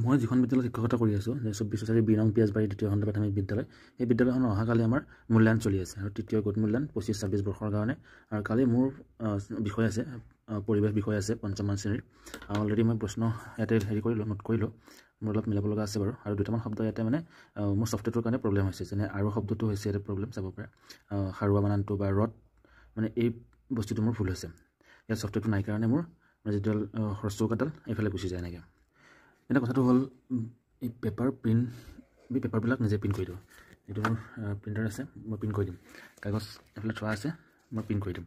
মই যিখন বিদ্যালয়ত শিক্ষকতা কৰি আছোঁ যে 24 বিনং পিয়াজবাৰী দ্বিতীয় খণ্ড প্ৰাথমিক বিদ্যালয় এই বিদ্যালয়খন অহাকালি আমাৰ মূল্যায়ন চলি আছে আৰু তৃতীয় গোট মূল্যায়ন 25-26 বৰ্ষৰ কাৰণে আৰু কালি মোৰ বিষয় আছে পৰিৱেশ বিষয় আছে পঞ্চম শ্ৰেণীৰ অলৰেডি মই প্ৰশ্ন ইয়াতে হেৰি কৰিলোঁ নোট কৰিলোঁ মোৰ অলপ মিলাব লগা আছে বাৰু আৰু দুটামান শব্দ ইয়াতে মানে মোৰ ছফ্টৱেৰটোৰ কাৰণে প্ৰব্লেম হৈছে যেনে আৰু শব্দটো হৈছে এটা প্ৰব্লেম চাব পাৰে সাৰুৱা বানানটো বা ৰদ মানে এই বস্তুটো মোৰ ভুল হৈছে ইয়াত ছফ্টৱেৰটো নাই কাৰণে মোৰ যিডাল হ্ৰস্বকাডাল এইফালে গুচি যায় এনেকৈ এটা কথাটো হ'ল এই পেপাৰবিলাক নিজে প্ৰিণ্ট কৰি দিওঁ এইটো মোৰ প্ৰিণ্টাৰ আছে মই প্ৰিণ্ট কৰি দিম কাগজ এইফালে থোৱা আছে মই প্ৰিণ্ট কৰি দিম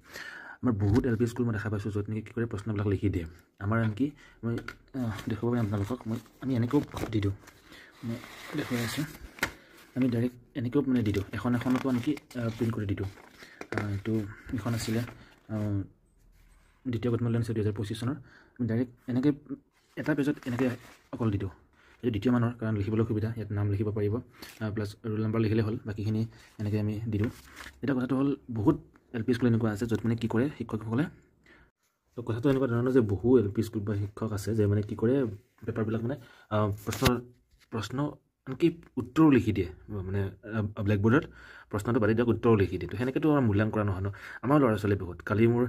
আমাৰ বহুত এল পি স্কুল মই দেখা পাইছোঁ য'ত নেকি কি কৰে প্ৰশ্নবিলাক লিখি দিয়ে আমাৰ আনকি মই দেখুৱাব পাৰিম আপোনালোকক আমি এনেকৈও দি দিওঁ মই দেখুৱাই আছোঁ আমি ডাইৰেক্ট এনেকৈও মানে দি দিওঁ এখনতো আনকি প্ৰিণ্ট কৰি দি দিওঁ এইটো এখন আছিলে দ্বিতীয় গোট মূল্যায়ন 2025 চনৰ আমি ডাইৰেক্ট এনেকৈ এটা পেজত এনেকৈ অকল দি দিওঁ এই দ্বিতীয় মানৰ কাৰণ লিখিবলৈ সুবিধা ইয়াত নাম লিখিব পাৰিব প্লাছ ৰোল নম্বৰ লিখিলে হ'ল বাকীখিনি এনেকৈ আমি দি দিওঁ এটা কথাটো হ'ল বহুত এল পি স্কুল এনেকুৱা আছে য'ত মানে কি কৰে শিক্ষকসকলে তো কথাটো এনেকুৱা ধৰণৰ যে বহু এল পি স্কুল বা শিক্ষক আছে যে মানে কি কৰে পেপাৰবিলাক মানে প্ৰশ্ন আনকি উত্তৰো লিখি দিয়ে মানে ব্লেকবোৰ্ডত প্ৰশ্নটো বাদ দিয়ক উত্তৰো লিখি দিয়ে তো সেনেকৈতো আমাৰ মূল্যায়ন কৰা নহয় ন আমাৰ ল'ৰা ছোৱালী বহুত কালি মোৰ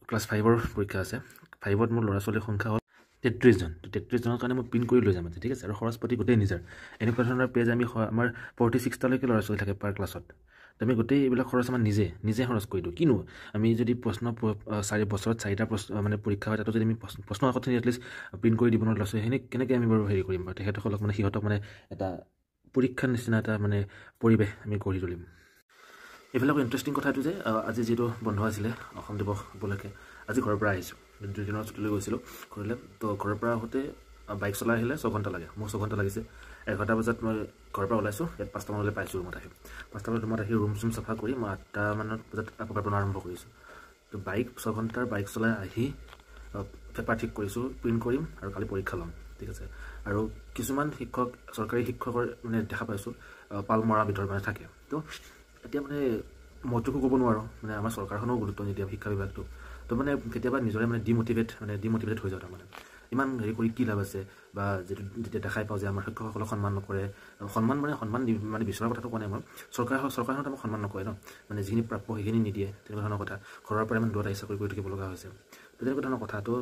ক্লাছ 5ৰ পৰীক্ষা আছে 5ত মোৰ ল'ৰা ছোৱালীৰ সংখ্যা হ'ল 33 জন তো 33 জনৰ কাৰণে মই প্ৰিণ্ট কৰি লৈ যাম ঠিক আছে আৰু খৰচপাতি গোটেই নিজৰ এনেকুৱা ধৰণৰ পেজ আমি আমাৰ 46টালৈকে ল'ৰা ছোৱালী থাকে পাৰ ক্লাছত তো আমি গোটেই এইবিলাক খৰচ আমাৰ নিজে খৰচ কৰি দিওঁ কিনো আমি যদি প্ৰশ্ন 4 বছৰত 4টা প্ৰশ্ন মানে পৰীক্ষা হয় তাতো যদি আমি প্ৰশ্ন আগতে এটলিষ্ট প্ৰিণ্ট কৰি দিব নোৱাৰো ল'ৰা ছোৱালী কেনেকৈ আমি বাৰু হেৰি কৰিম বাৰু তেখেতসকলক মানে সিহঁতক মানে এটা পৰীক্ষাৰ নিচিনা এটা মানে পৰিৱেশ আমি গঢ়ি তুলিম এইবিলাক ইণ্টাৰেষ্টিং কথাটো যে আজি যিটো বন্ধ আছিলে অসম দিৱস উপলক্ষে আজি ঘৰৰ পৰা আহিছোঁ 2 দিনৰ ছুটীলৈ গৈছিলোঁ ঘৰলৈ তো ঘৰৰ পৰা আহোঁতে বাইক চলাই আহিলে 6 ঘণ্টা লাগে মোৰ 6 ঘণ্টা লাগিছে 11টা বজাত মই ঘৰৰ পৰা ওলাইছোঁ ইয়াত 5টা মানলৈ পাইছোঁ ৰুমত আহি 5টা বজাত ৰুমত আহি ৰুম চুম চাফা কৰি মই 8টা মানত বজাত আকৌ বনোৱা আৰম্ভ কৰিছোঁ তো বাইক 6 ঘণ্টাৰ বাইক চলাই আহি পেপাৰ ঠিক কৰিছোঁ প্ৰিণ্ট কৰিম আৰু কালি পৰীক্ষা ল'ম ঠিক আছে আৰু কিছুমান শিক্ষক চৰকাৰী শিক্ষকৰ মানে দেখা পাইছোঁ পাল মৰা ভিতৰত মানে থাকে তো এতিয়া মানে মইতো ক'ব নোৱাৰোঁ মানে আমাৰ চৰকাৰখনেও গুৰুত্ব নিদিয়ে শিক্ষা বিভাগটো তো মানে কেতিয়াবা নিজৰে মানে ডিমটিভেট হৈ যাওঁ তাৰমানে ইমান হেৰি কৰি কি লাভ আছে বা যেতিয়া দেখাই পাওঁ যে আমাৰ শিক্ষকসকলক সন্মান নকৰে সন্মান মানে বিচৰাৰ কথাটো কোৱা নাই মই চৰকাৰখনত আমাক সন্মান নকৰে ন মানে যিখিনি প্ৰাপ্য সেইখিনি নিদিয়ে তেনেকুৱা ধৰণৰ কথা ঘৰৰ পৰা ইমান দূৰত চাকৰি কৰি থাকিব লগা হৈছে তো তেনেকুৱা ধৰণৰ কথাটো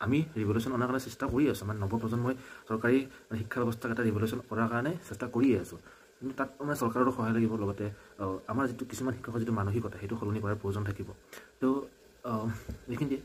আমি ৰিভলিউশ্যন অনাৰ কাৰণে চেষ্টা কৰি আছোঁ মানে নৱপ্ৰজন্মই চৰকাৰী শিক্ষা ব্যৱস্থাক এটা ৰিভলিউশ্যন কৰাৰ কাৰণে চেষ্টা কৰিয়ে আছোঁ কিন্তু তাত মানে চৰকাৰৰো সহায় লাগিব লগতে আমাৰ যিটো কিছুমান শিক্ষকৰ যিটো মানসিকতা সেইটো সলনি কৰাৰ প্ৰয়োজন থাকিব তো এইখিনিতে